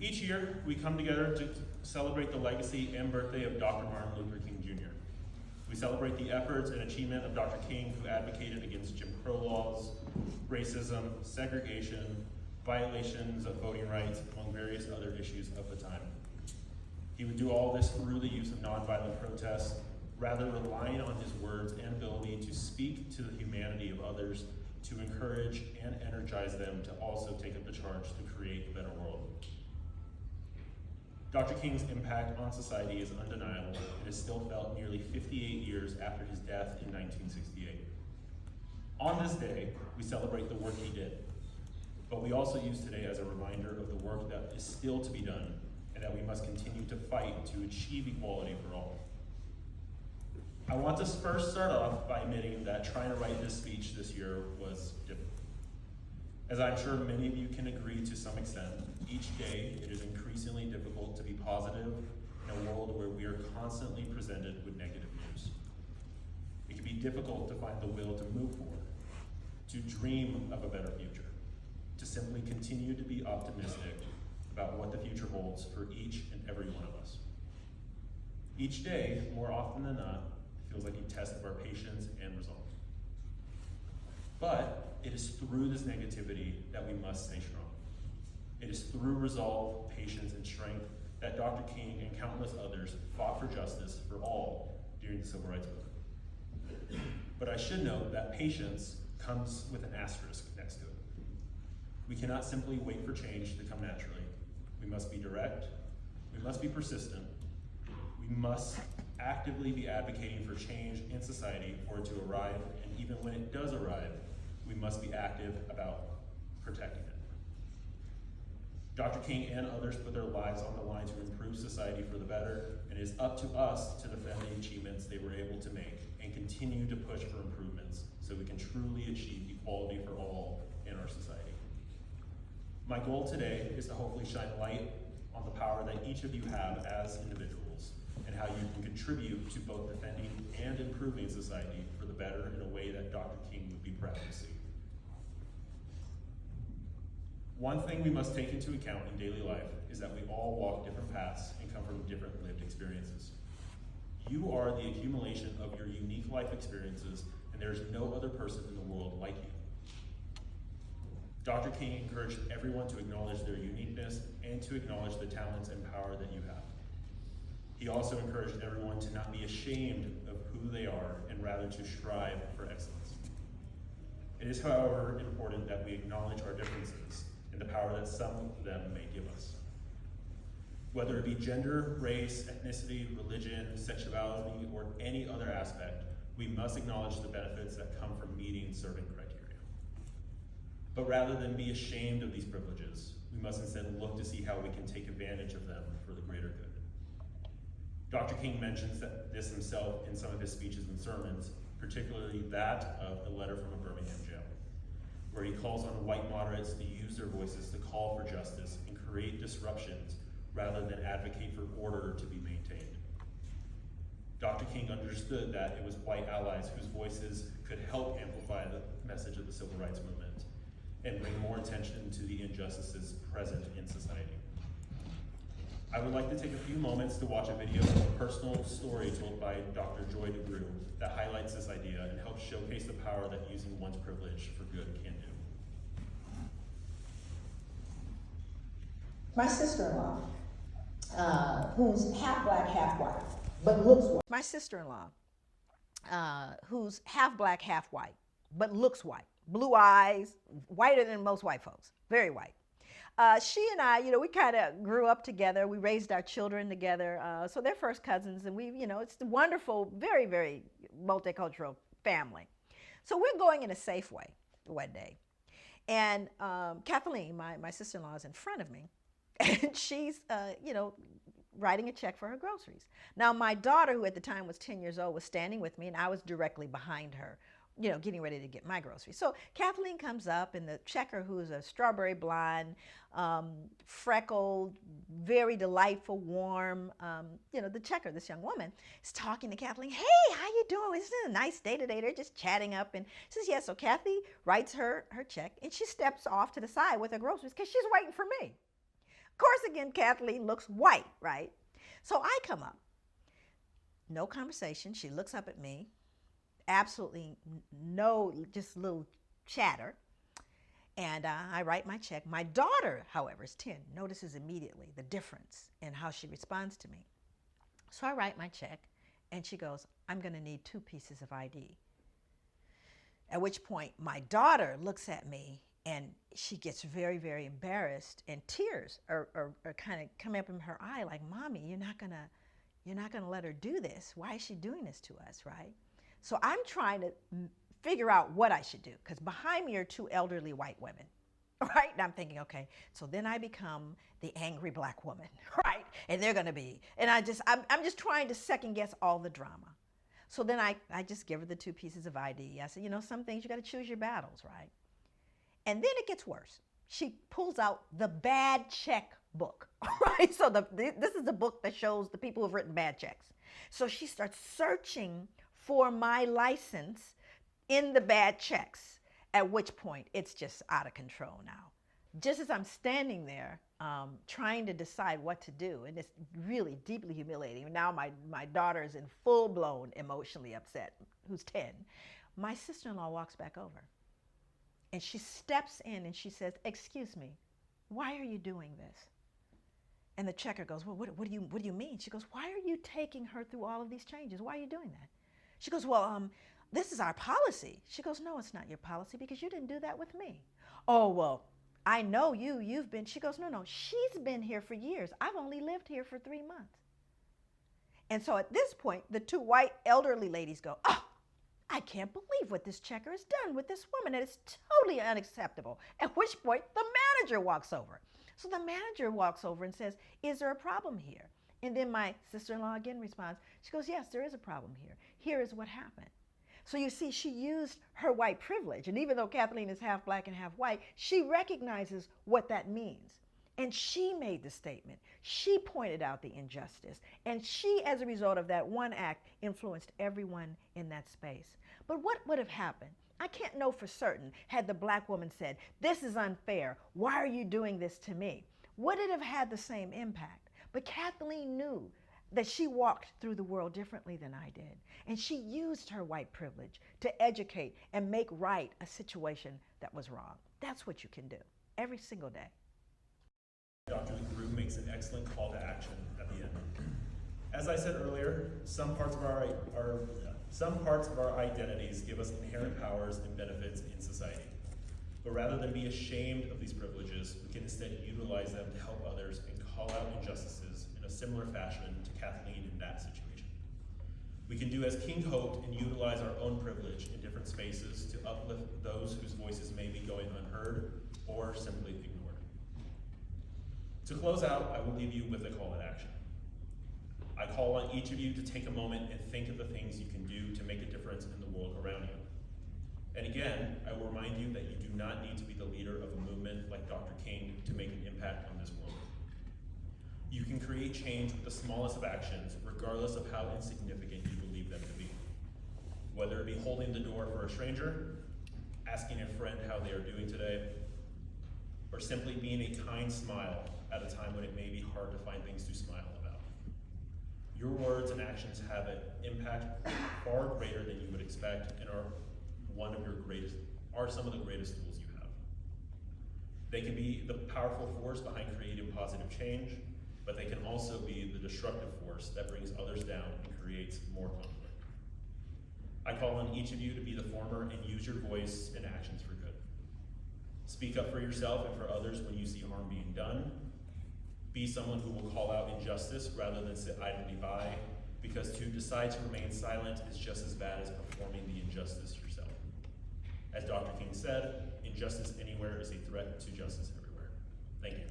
Each year, we come together to celebrate the legacy and birthday of Dr. Martin Luther King Jr. We celebrate the efforts and achievement of Dr. King, who advocated against Jim Crow laws, racism, segregation, violations of voting rights, among various other issues of the time. He would do all this through the use of nonviolent protest, rather relying on his words and ability to speak to the humanity of others, to encourage and energize them to also take up the charge to create a better world. Dr. King's impact on society is undeniable and is still felt nearly 58 years after his death in 1968. On this day, we celebrate the work he did, but we also use today as a reminder of the work that is still to be done and that we must continue to fight to achieve equality for all. I want to first start off by admitting that trying to write this speech this year was difficult. As I'm sure many of you can agree to some extent, each day it is increasingly difficult to be positive in a world where we are constantly presented with negative news. It can be difficult to find the will to move forward, to dream of a better future, to simply continue to be optimistic about what the future holds for each and every one of us. Each day, more often than not, feels like a test of our patience and resolve. But it is through this negativity that we must stay strong. It is through resolve, patience, and strength that Dr. King and countless others fought for justice for all during the Civil Rights Movement. But I should note that patience comes with an asterisk next to it. We cannot simply wait for change to come naturally. We must be direct, we must be persistent, we must actively be advocating for change in society for it to arrive, and even when it does arrive, we must be active about protecting it. Dr. King and others put their lives on the line to improve society for the better, and it is up to us to defend the achievements they were able to make and continue to push for improvements so we can truly achieve equality for all in our society. My goal today is to hopefully shine light on the power that each of you have as individuals and how you can contribute to both defending and improving society for the better in a way that Dr. King would be proud to see. One thing we must take into account in daily life is that we all walk different paths and come from different lived experiences. You are the accumulation of your unique life experiences, and there is no other person in the world like you. Dr. King encouraged everyone to acknowledge their uniqueness and to acknowledge the talents and power that you have. He also encouraged everyone to not be ashamed of who they are and rather to strive for excellence. It is, however, important that we acknowledge our differences and the power that some of them may give us. Whether it be gender, race, ethnicity, religion, sexuality, or any other aspect, we must acknowledge the benefits that come from meeting certain criteria. But rather than be ashamed of these privileges, we must instead look to see how we can take advantage of them for the greater good. Dr. King mentions this himself in some of his speeches and sermons, particularly that of a letter from a Birmingham jail, where he calls on white moderates to use their voices to call for justice and create disruptions rather than advocate for order to be maintained. Dr. King understood that it was white allies whose voices could help amplify the message of the Civil Rights Movement and bring more attention to the injustices present in society. I would like to take a few moments to watch a video of a personal story told by Dr. Joy DeGruy that highlights this idea and helps showcase the power that using one's privilege for good can do. My sister-in-law, who's half black, half white, but looks white. My sister-in-law, who's half black, half white, but looks white. Blue eyes, whiter than most white folks, very white. She and I, we kind of grew up together. We raised our children together. So they're first cousins, and it's a wonderful, very, very multicultural family. So we're going in a Safeway one day. And Kathleen, my sister-in-law, is in front of me, and she's, writing a check for her groceries. Now, my daughter, who at the time was 10 years old, was standing with me, and I was directly behind her, getting ready to get my groceries. So Kathleen comes up, and the checker, who's a strawberry blonde, freckled, very delightful, warm, the checker, this young woman, is talking to Kathleen. Hey, how you doing? Isn't it a nice day today? They're just chatting up, and says, yeah. So Kathy writes her check, and she steps off to the side with her groceries because she's waiting for me. Of course, again, Kathleen looks white, right? So I come up. No conversation. She looks up at me. Absolutely no, just a little chatter. And I write my check. My daughter, however, is 10, notices immediately the difference in how she responds to me. So I write my check, and she goes, I'm going to need 2 pieces of ID. At which point, my daughter looks at me, and she gets very, very embarrassed, and tears are kind of coming up in her eye, like, Mommy, you're not gonna let her do this. Why is she doing this to us, right? So I'm trying to figure out what I should do, because behind me are 2 elderly white women, right? And I'm thinking, okay, so then I become the angry black woman, right? And they're gonna be, and I'm just trying to second guess all the drama. So then I just give her the 2 pieces of ID. I said, you know, some things you gotta choose your battles, right? And then it gets worse. She pulls out the bad check book, right? So this is the book that shows the people who've written bad checks. So she starts searching for my license in the bad checks, at which point it's just out of control now. Just as I'm standing there trying to decide what to do, and it's really deeply humiliating. Now my daughter is in full-blown emotionally upset, who's 10. My sister-in-law walks back over, and she steps in and she says, excuse me, why are you doing this? And the checker goes, well, what do you mean? She goes, why are you taking her through all of these changes? Why are you doing that? She goes, well, this is our policy. She goes, no, it's not your policy because you didn't do that with me. Oh, well, I know you've been, she goes, no, she's been here for years. I've only lived here for 3 months. And so at this point, the 2 white elderly ladies go, oh, I can't believe what this checker has done with this woman. It is totally unacceptable. At which point the manager walks over. So the manager walks over and says, is there a problem here? And then my sister-in-law again responds. She goes, yes, there is a problem here. Here is what happened. So you see, she used her white privilege. And even though Kathleen is half black and half white, she recognizes what that means. And she made the statement. She pointed out the injustice. And she, as a result of that one act, influenced everyone in that space. But what would have happened? I can't know for certain had the black woman said, this is unfair. Why are you doing this to me? Would it have had the same impact? But Kathleen knew that she walked through the world differently than I did. And she used her white privilege to educate and make right a situation that was wrong. That's what you can do every single day. Dr. LaGrue makes an excellent call to action at the end. As I said earlier, some parts of our identities give us inherent powers and benefits in society. But rather than be ashamed of these privileges, we can instead utilize them to help others and call out injustices in a similar fashion to Kathleen in that situation. We can do as King hoped and utilize our own privilege in different spaces to uplift those whose voices may be going unheard or simply ignored. To close out, I will leave you with a call to action. I call on each of you to take a moment and think of the things you can do to make a difference in the world around you. And again, I will remind you that you do not need to be the leader of a movement like Dr. King to make an impact on this world. You can create change with the smallest of actions, regardless of how insignificant you believe them to be. Whether it be holding the door for a stranger, asking a friend how they are doing today, or simply being a kind smile at a time when it may be hard to find things to smile about. Your words and actions have an impact far greater than you would expect and are some of the greatest tools you have. They can be the powerful force behind creating positive change, but they can also be the destructive force that brings others down and creates more conflict. I call on each of you to be the former and use your voice and actions for good. Speak up for yourself and for others when you see harm being done. Be someone who will call out injustice rather than sit idly by, because to decide to remain silent is just as bad as performing the injustice yourself. As Dr. King said, injustice anywhere is a threat to justice everywhere. Thank you.